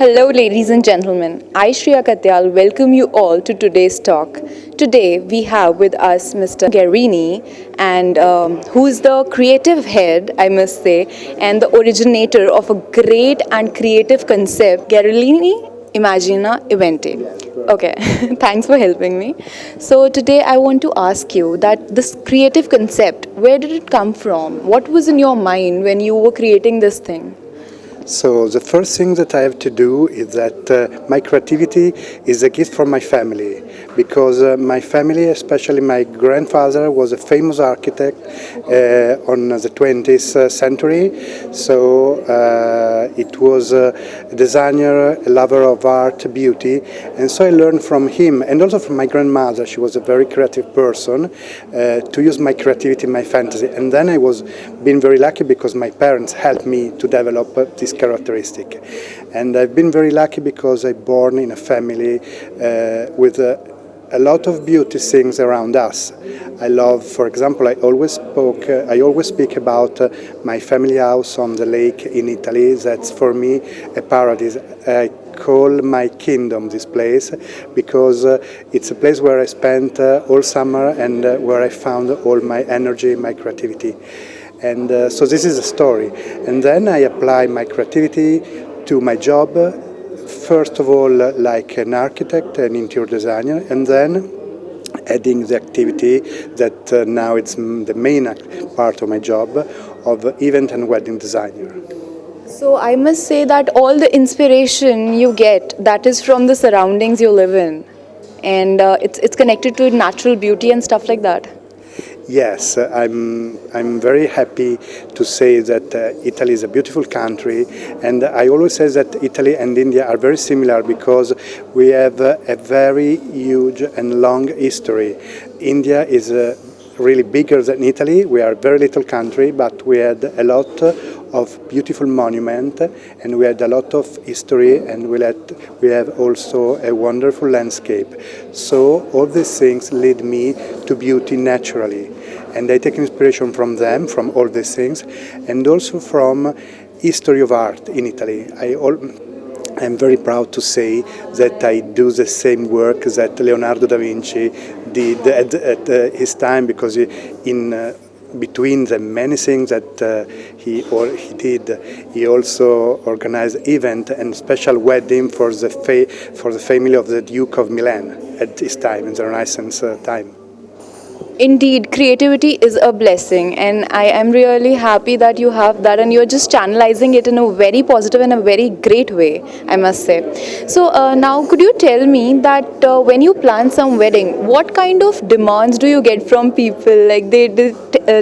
Hello, ladies and gentlemen. I, Shreeya Katyal, welcome you all to today's talk. Today, we have with us Mr. Garini, and who is the creative head, I must say, and the originator of a great and creative concept, Garini Imagina Evente. Okay, thanks for helping me. So today I want to ask you that this creative concept, where did it come from? What was in your mind when you were creating this thing? So the first thing that I have to do is that my creativity is a gift from my family, because my family, especially my grandfather, was a famous architect on the 20th century. So it was a designer, a lover of art, beauty, and so I learned from him and also from my grandmother. She was a very creative person, to use my creativity in my fantasy. And then I was being very lucky because my parents helped me to develop this characteristic. And I've been very lucky because I'm born in a family with a lot of beauty things around us. I love, for example, I always speak about my family house on the lake in Italy. That's for me a paradise. I call my kingdom this place because it's a place where I spent all summer and where I found all my energy, my creativity. And so this is a story. And then I apply my creativity to my job, first of all like an architect, an interior designer, and then adding the activity that now it's the main part of my job of event and wedding designer. So I must say that all the inspiration you get, that is from the surroundings you live in, and it's connected to natural beauty and stuff like that. Yes, I'm very happy to say that Italy is a beautiful country, and I always say that Italy and India are very similar because we have a very huge and long history. India is really bigger than Italy. We are a very little country, but we had a lot of beautiful monument, and we had a lot of history, and we have also a wonderful landscape. So all these things lead me to beauty naturally, and I take inspiration from them, from all these things, and also from history of art in Italy. I'm very proud to say that I do the same work that Leonardo da Vinci did at his time, because between the many things that he did, he also organized event and special wedding for the family of the Duke of Milan at his time, in the Renaissance time. Indeed, creativity is a blessing, and I am really happy that you have that and you're just channelizing it in a very positive and a very great way, I must say. So now could you tell me that when you plan some wedding, what kind of demands do you get from people? Like they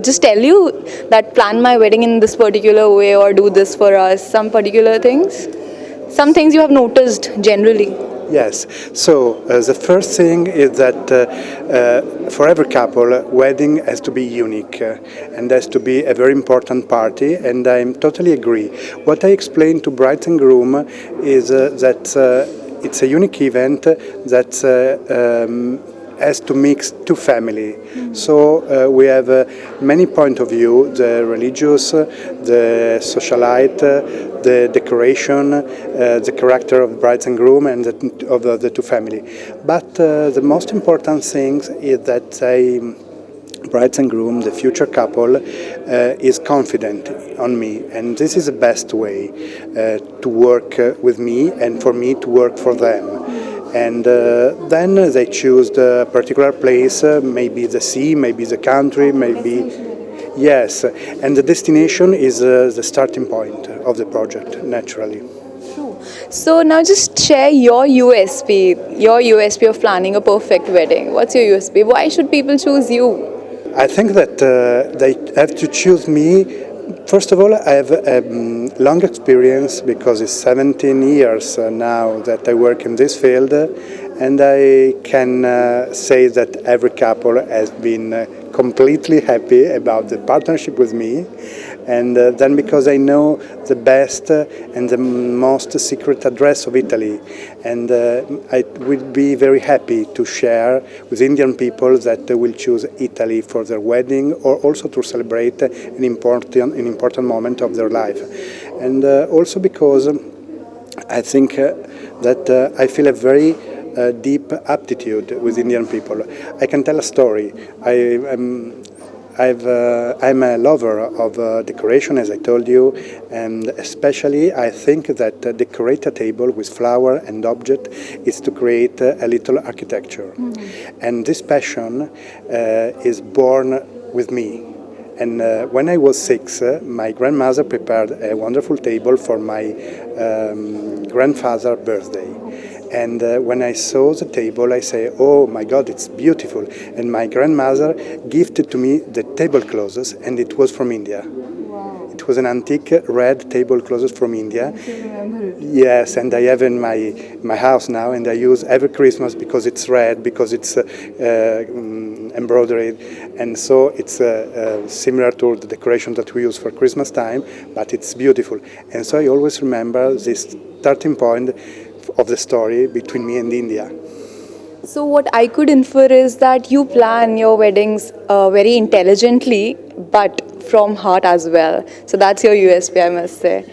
just tell you that plan my wedding in this particular way or do this for us, some particular things? Some things you have noticed generally. Yes, so the first thing is that for every couple, wedding has to be unique and has to be a very important party, and I totally agree. What I explained to bride and groom is that it's a unique event that has to mix two family. So we have many point of view: the religious, the socialite, the decoration, the character of brides and groom, and of the two family. But the most important thing is that brides and groom, the future couple, is confident on me, and this is the best way to work with me and for me to work for them. And then they choose the particular place, maybe the sea, maybe the country, maybe... Yes, and the destination is the starting point of the project, naturally. So now just share your USP of planning a perfect wedding. What's your USP? Why should people choose you? I think that they have to choose me. First of all, I have a long experience because it's 17 years now that I work in this field, and I can say that every couple has been completely happy about the partnership with me. And then because I know the best and the most secret address of Italy, and I would be very happy to share with Indian people that they will choose Italy for their wedding, or also to celebrate an important moment of their life. And also because I think that I feel a very deep aptitude with Indian people. I can tell a story. I'm a lover of decoration, as I told you, and especially I think that decorate a table with flower and object is to create a little architecture. And this passion is born with me. And when I was 6, my grandmother prepared a wonderful table for my grandfather's birthday. And when I saw the table, I say, "Oh my God, it's beautiful!" And my grandmother gifted to me the tablecloths, and it was from India. It was an antique red tablecloth from India. Yes, and I have in my house now, and I use every Christmas because it's red, because it's embroidered, and so it's similar to the decoration that we use for Christmas time, but it's beautiful. And so I always remember this starting point of the story between me and India. So what I could infer is that you plan your weddings very intelligently, but from heart as well. So that's your USP, I must say.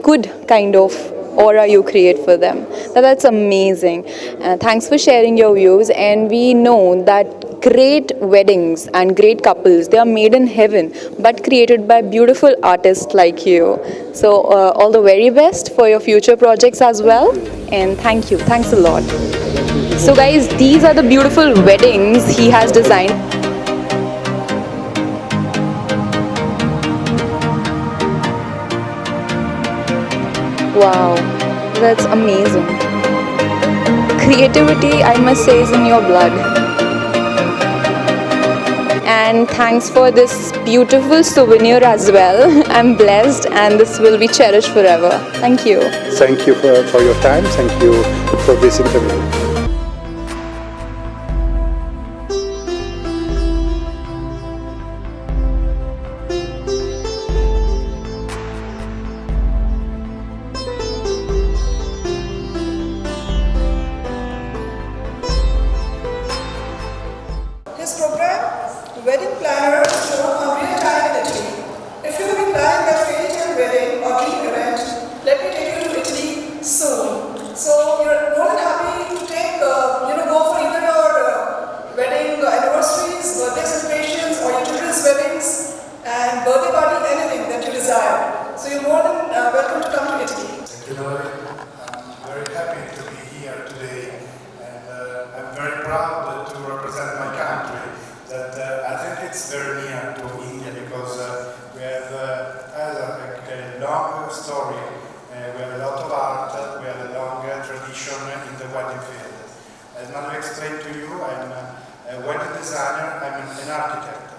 Good kind of aura you create for them. Now that's amazing. Thanks for sharing your views. And we know that great weddings and great couples, they are made in heaven, but created by beautiful artists like you. So all the very best for your future projects as well. And thank you. Thanks a lot. So guys, these are the beautiful weddings he has designed. Wow, that's amazing. Creativity, I must say, is in your blood. And thanks for this beautiful souvenir as well. I'm blessed and this will be cherished forever. Thank you. Thank you for your time. Thank you for this interview. His program, Wedding Planner, is shown on real-time in Italy. If you will be planning a fairy-tale wedding or dream event, let me take you to Italy soon. So you're more than happy to take, go for either your wedding anniversaries, birthday celebrations, or your children's weddings, and birthday party, anything that you desire. So you're more than welcome to come to Italy. Thank you, Lori. I'm very happy to be here today, and I'm very proud to represent my country. That I think it's very near to India because we have a long story, we have a lot of art, we have a long tradition in the wedding field. As Marwah explained to you, I'm a wedding designer, I'm an architect,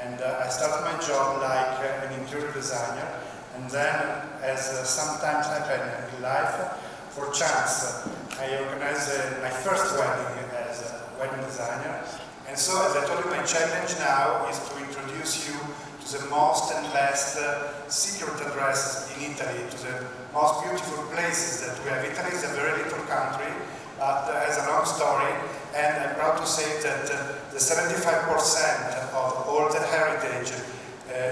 and I started my job like an interior designer, and then, as sometimes happens in life, for chance, I organized my first wedding as a wedding designer. And so, as I told you, my challenge now is to introduce you to the most and best secret addresses in Italy, to the most beautiful places that we have. Italy is a very little country, but has a long story, and I'm proud to say that the 75% of all the heritage,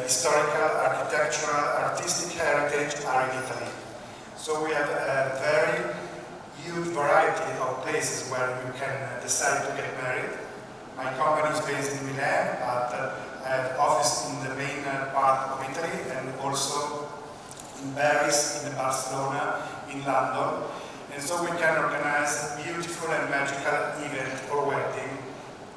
historical, architectural, artistic heritage are in Italy. So we have a very huge variety of places where you can decide to get married. My company is based in Milan, but I have office in the main part of Italy and also in Paris, in Barcelona, in London. And so we can organize beautiful and magical event or wedding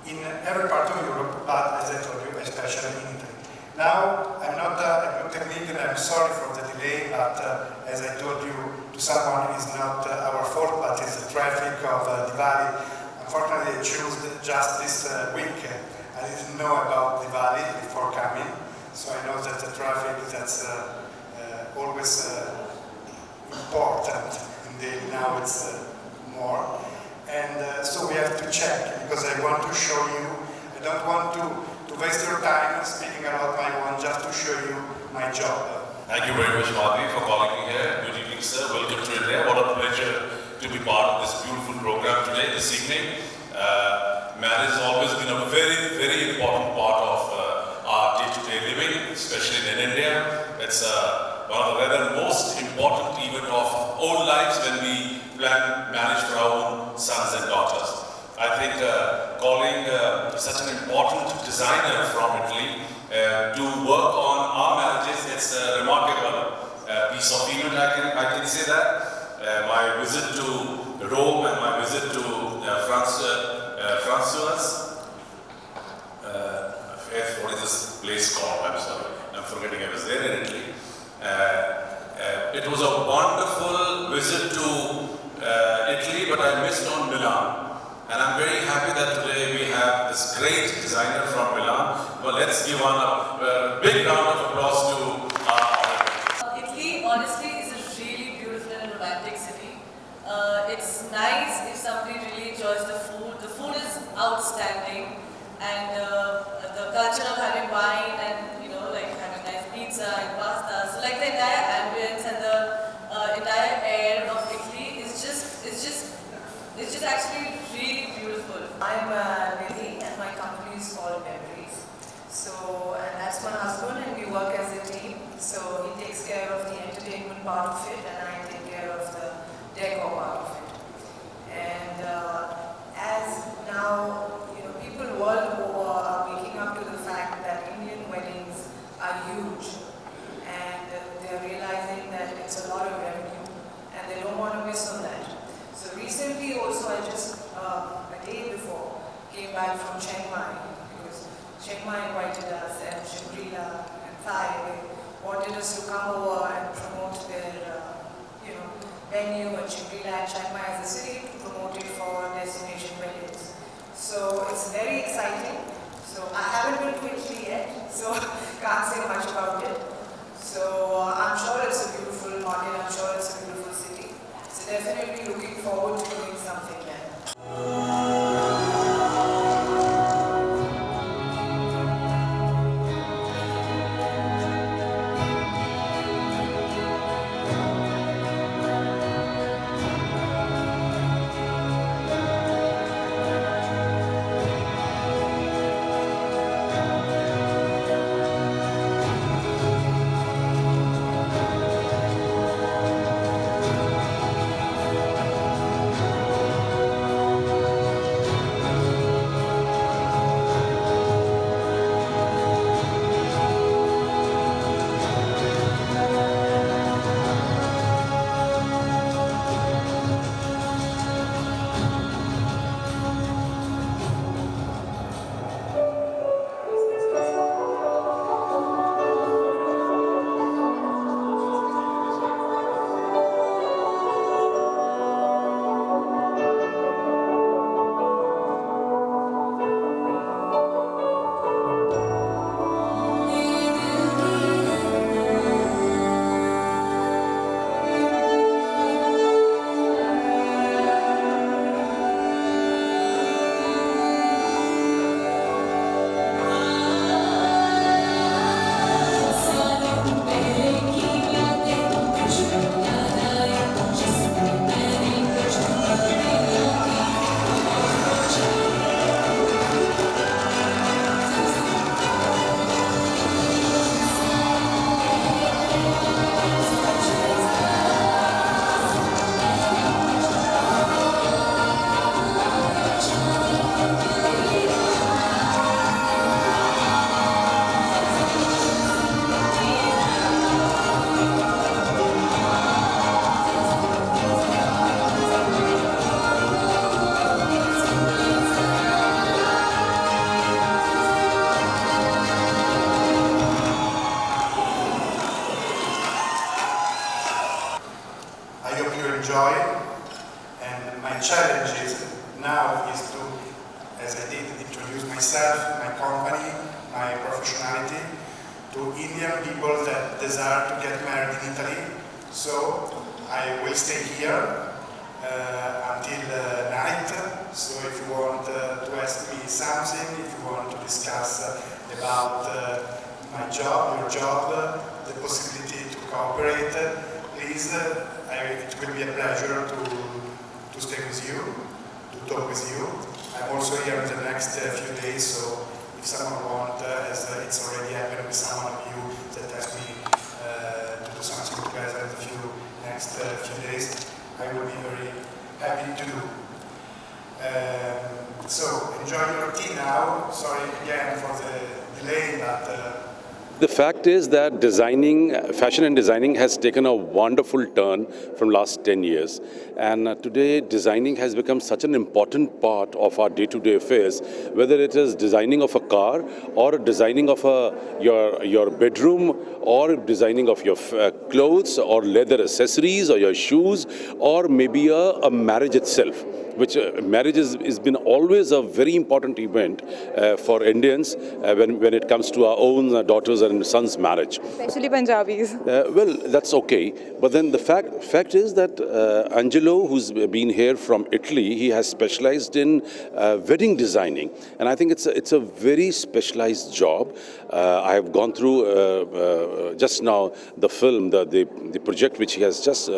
in every part of Europe, but as I told you, especially in Italy. Now, I'm not a good technician, I'm sorry for the delay, but as I told you, to someone it's not our fault, but it's the traffic of Diwali. Unfortunately, I chose just this week. I didn't know about Diwali before coming, so I know that the traffic that's always important. Indeed, now it's more. And so we have to check, because I want to show you, I don't want to waste your time speaking about my one, just to show you my job. Thank you very much, Marwah, for calling me here. Good evening, sir. Welcome to India. What a pleasure to be part of this beautiful program today, this evening. Marriage has always been a very, very important part of our day-to-day living, especially in India. It's one of the rather most important event of own lives when we plan marriage for our own sons and daughters. I think calling such an important designer from Italy to work on our marriages, it's a remarkable piece of event, I can say that. My visit to Rome and my visit to Francois, what is this place called? I'm sorry, I'm forgetting, I was there in Italy. It was a wonderful visit to Italy, but I missed on Milan. And I'm very happy that today we have this great designer from Milan. Well, let's give a big round of applause to our Italy, honestly, is a really beautiful and romantic city. It's nice if somebody really enjoys the food. The food is outstanding, and the culture of having wine and like having nice pizza and pasta. So like the entire ambience and the entire air of Italy is just actually really beautiful. I'm Lily and my company is called Memories. So, and that's my husband and we work as a team. So he takes care of the entertainment part of it and I take care of the decor part of it. And as now, people world over are waking up to the fact that Indian weddings are huge and they're realizing that it's a lot of revenue and they don't want to miss on that. So recently also I just, a day before, came back from Chiang Mai because Chiang Mai invited us and Shreeya and Thai, they wanted us to come over and promote their venue and Shreeya and Chiang Mai as a city to promote it for destination weddings. So it's very exciting. So I haven't been to Italy yet, so can't say much about it. So I'm sure it's a beautiful market, I'm sure it's a beautiful city. So definitely looking forward to doing something there. And my challenge now is to, as I did, introduce myself, my company, my professionality to Indian people that desire to get married in Italy. So I will stay here until night. So if you want to ask me something, if you want to discuss about my job, your job, the possibility to cooperate, please, it will be a pleasure to stay with you, to talk with you. I'm also here in the next few days, so if someone wants, as it's already happened with someone of you that asked me to do something together in the next few days, I will be very happy to do. So enjoy your tea now. Sorry again for the delay, but. The fact is that fashion and designing has taken a wonderful turn from last 10 years. And today designing has become such an important part of our day-to-day affairs, whether it is designing of a car or designing of your bedroom or designing of your clothes or leather accessories or your shoes or maybe a marriage itself. Which marriage has been always a very important event for Indians when it comes to our own daughters and sons' marriage. Especially Punjabis. Well, that's okay. But then the fact is that Angelo, who's been here from Italy, he has specialized in wedding designing. And I think it's a very specialized job. I have gone through just now the film, the project which he has just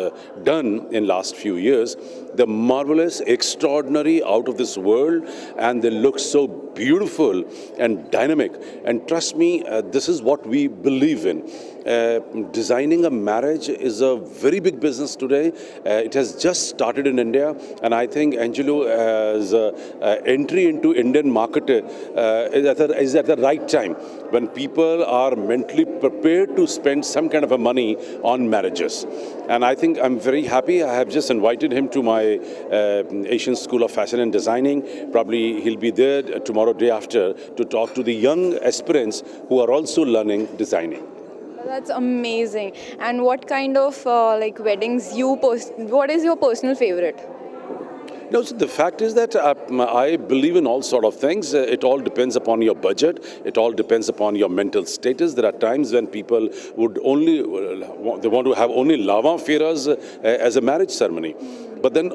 done in last few years. The marvelous, extraordinary, out of this world, and they look so beautiful and dynamic. And trust me, this is what we believe in. Designing a marriage is a very big business today. It has just started in India, and I think Angelo's entry into Indian market is at the right time when people are mentally prepared to spend some kind of a money on marriages. And I think I'm very happy. I have just invited him to my Asian School of Fashion and Designing. Probably he'll be there tomorrow, day after, to talk to the young aspirants who are also learning designing. That's amazing. And what kind of weddings what is your personal favorite? No, so the fact is that I believe in all sort of things. It all depends upon your budget. It all depends upon your mental status. There are times when people would they want to have only lava fairas as a marriage ceremony. But then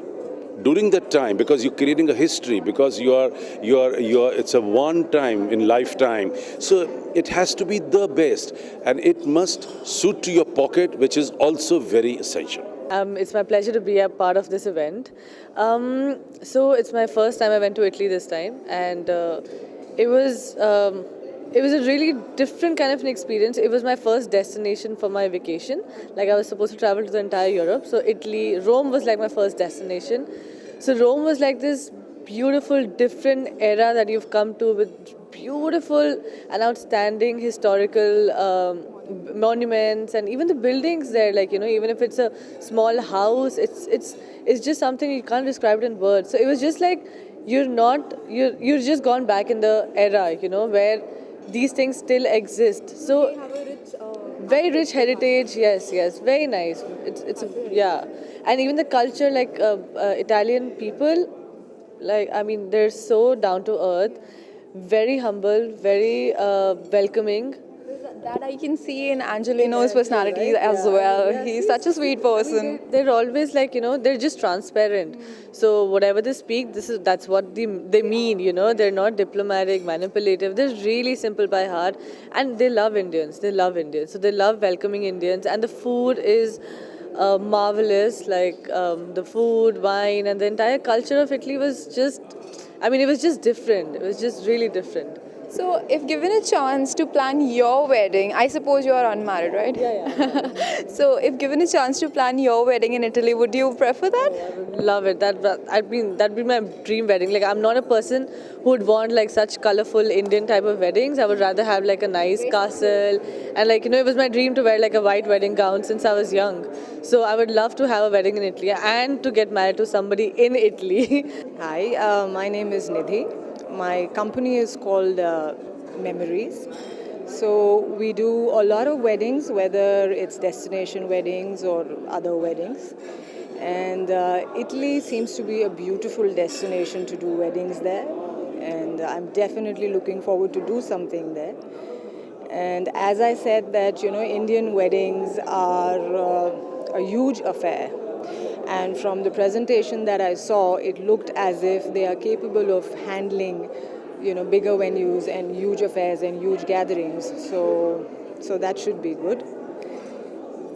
during that time, because you're creating a history, because it's a one time in lifetime, so it has to be the best, and it must suit to your pocket, which is also very essential. It's my pleasure to be a part of this event. So it's my first time I went to Italy this time, and it was a really different kind of an experience. It was my first destination for my vacation. Like, I was supposed to travel to the entire Europe. So Rome was like my first destination. So Rome was like this beautiful, different era that you've come to with beautiful and outstanding historical monuments, and even the buildings there, even if it's a small house, it's just something you can't describe it in words. So it was just like you're just gone back in the era, where these things still exist. So very rich heritage, yes, very nice. Yeah, and even the culture, Italian people, they're so down to earth, very humble, very welcoming. That I can see in Angelino's personality as well. Yeah, He's such a sweet person. They're always they're just transparent. So whatever they speak, that's what they mean, They're not diplomatic, manipulative. They're really simple by heart, and they love Indians. So they love welcoming Indians, and the food is marvelous. The food, wine, and the entire culture of Italy was just, it was just different. It was just really different. So, if given a chance to plan your wedding, I suppose you are unmarried, right? Yeah. So, if given a chance to plan your wedding in Italy, would you prefer that? I would love it. That'd be my dream wedding. I'm not a person who would want such colorful Indian type of weddings. I would rather have a nice castle, and it was my dream to wear a white wedding gown since I was young. So I would love to have a wedding in Italy and to get married to somebody in Italy. Hi, my name is Nidhi. My company is called Memories. So we do a lot of weddings, whether it's destination weddings or other weddings. And Italy seems to be a beautiful destination to do weddings there. And I'm definitely looking forward to do something there. And as I said that, Indian weddings are a huge affair. And from the presentation that I saw, it looked as if they are capable of handling, bigger venues and huge affairs and huge gatherings. So that should be good.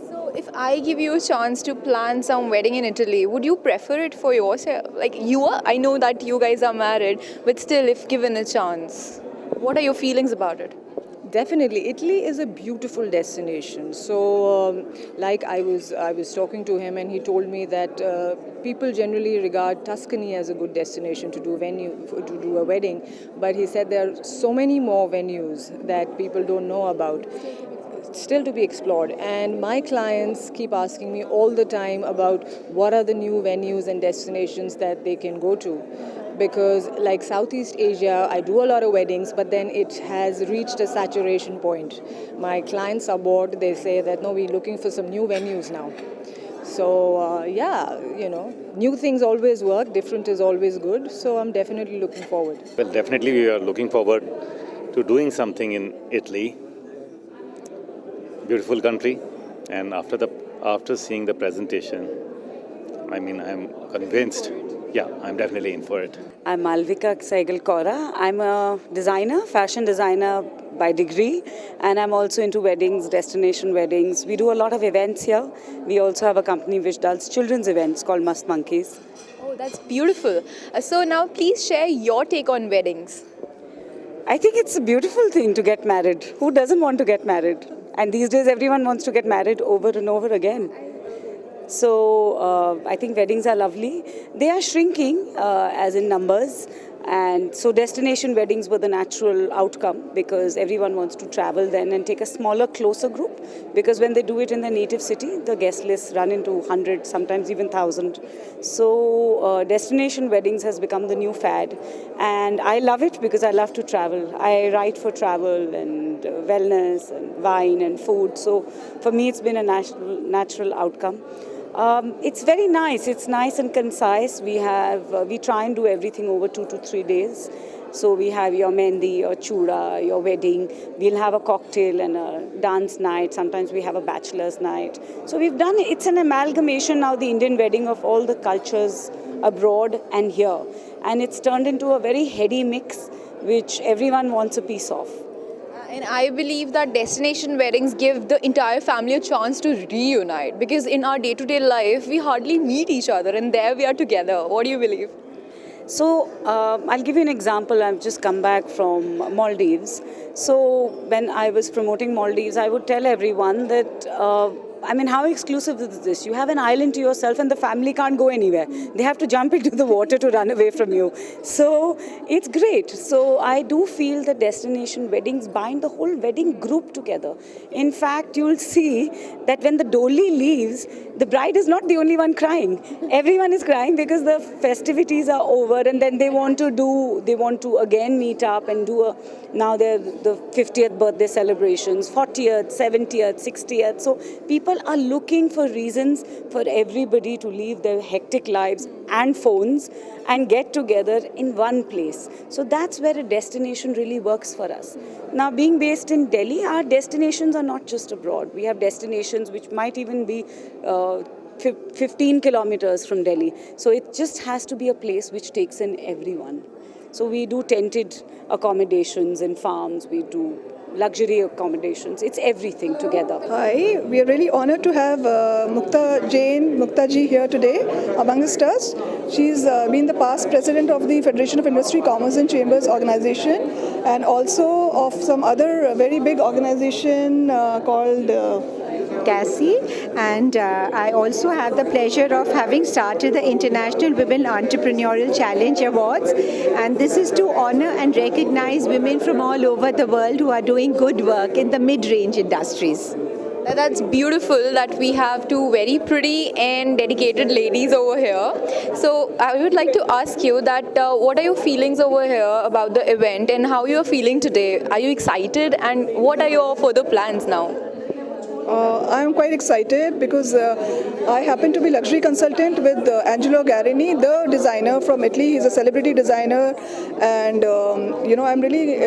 So, if I give you a chance to plan some wedding in Italy, would you prefer it for yourself? I know that you guys are married, but still, if given a chance, what are your feelings about it? Definitely, Italy is a beautiful destination. So, like I was talking to him, and he told me that people generally regard Tuscany as a good destination to do a wedding. But he said there are so many more venues that people don't know about, still to be explored. And my clients keep asking me all the time about what are the new venues and destinations that they can go to. Because like Southeast Asia, I do a lot of weddings, but then it has reached a saturation point. My clients are bored. They say that, no, we're looking for some new venues now. So new things always work. Different is always good. So I'm definitely looking forward. Well, definitely we are looking forward to doing something in Italy. Beautiful country, and after seeing the presentation, I mean, I'm convinced. Yeah, I'm definitely in for it. I'm Malvika Saigal-Kaura. I'm a designer, fashion designer by degree, and I'm also into weddings, destination weddings. We do a lot of events here. We also have a company which does children's events called Must Monkeys. Oh, that's beautiful. So now please share your take on weddings. I think it's a beautiful thing to get married. Who doesn't want to get married? And these days everyone wants to get married over and over again. So I think weddings are lovely. They are shrinking as in numbers, and so destination weddings were the natural outcome because everyone wants to travel then and take a smaller, closer group, because when they do it in their native city, the guest lists run into 100, sometimes even 1,000. So destination weddings has become the new fad, and I love it because I love to travel. I write for travel and wellness and wine and food, so for me it's been a natural outcome. It's very nice. It's nice and concise. We try and do everything over 2 to 3 days. So we have your mehndi, your chura, your wedding. We'll have a cocktail and a dance night. Sometimes we have a bachelor's night. So we've done it. It's an amalgamation now, the Indian wedding, of all the cultures abroad and here. And it's turned into a very heady mix, which everyone wants a piece of. And I believe that destination weddings give the entire family a chance to reunite, because in our day-to-day life, we hardly meet each other, and there we are together. What do you believe? So I'll give you an example. I've just come back from Maldives. So when I was promoting Maldives, I would tell everyone that how exclusive is this? You have an island to yourself and the family can't go anywhere. They have to jump into the water to run away from you. So it's great. So I do feel that destination weddings bind the whole wedding group together. In fact, you'll see that when the dolly leaves, the bride is not the only one crying. Everyone is crying because the festivities are over, and then they want to again meet up and now they're the 50th birthday celebrations, 40th, 70th, 60th. So people are looking for reasons for everybody to leave their hectic lives and phones and get together in one place. So that's where a destination really works for us. Now, being based in Delhi, our destinations are not just abroad. We have destinations which might even be 15 kilometers from Delhi. So it just has to be a place which takes in everyone. So we do tented accommodations in farms, we do luxury accommodations. It's everything together. Hi, we are really honored to have Mukta ji here today amongst us. She's been the past president of the Federation of Industry, Commerce and Chambers organization, and also of some other very big organization called Cassie, and I also have the pleasure of having started the International Women Entrepreneurial Challenge Awards, and this is to honor and recognize women from all over the world who are doing good work in the mid-range industries. That's beautiful that we have two very pretty and dedicated ladies over here. So I would like to ask you that what are your feelings over here about the event and how you're feeling today? Are you excited, and what are your further plans now? I'm quite excited because I happen to be luxury consultant with Angelo Garini, the designer from Italy. He's a celebrity designer, and I'm really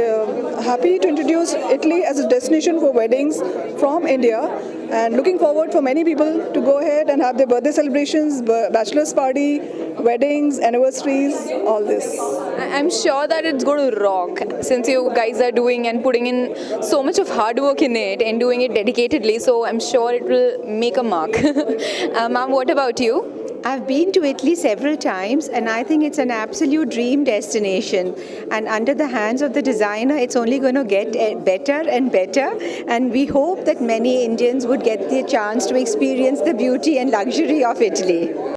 happy to introduce Italy as a destination for weddings from India, and looking forward for many people to go ahead and have their birthday celebrations, bachelor's party, weddings, anniversaries, all this. I'm sure that it's going to rock, since you guys are doing and putting in so much of hard work in it and doing it dedicatedly. So I'm sure it will make a mark. Ma'am, what about you? I've been to Italy several times, and I think it's an absolute dream destination. And under the hands of the designer, it's only going to get better and better. And we hope that many Indians would get the chance to experience the beauty and luxury of Italy.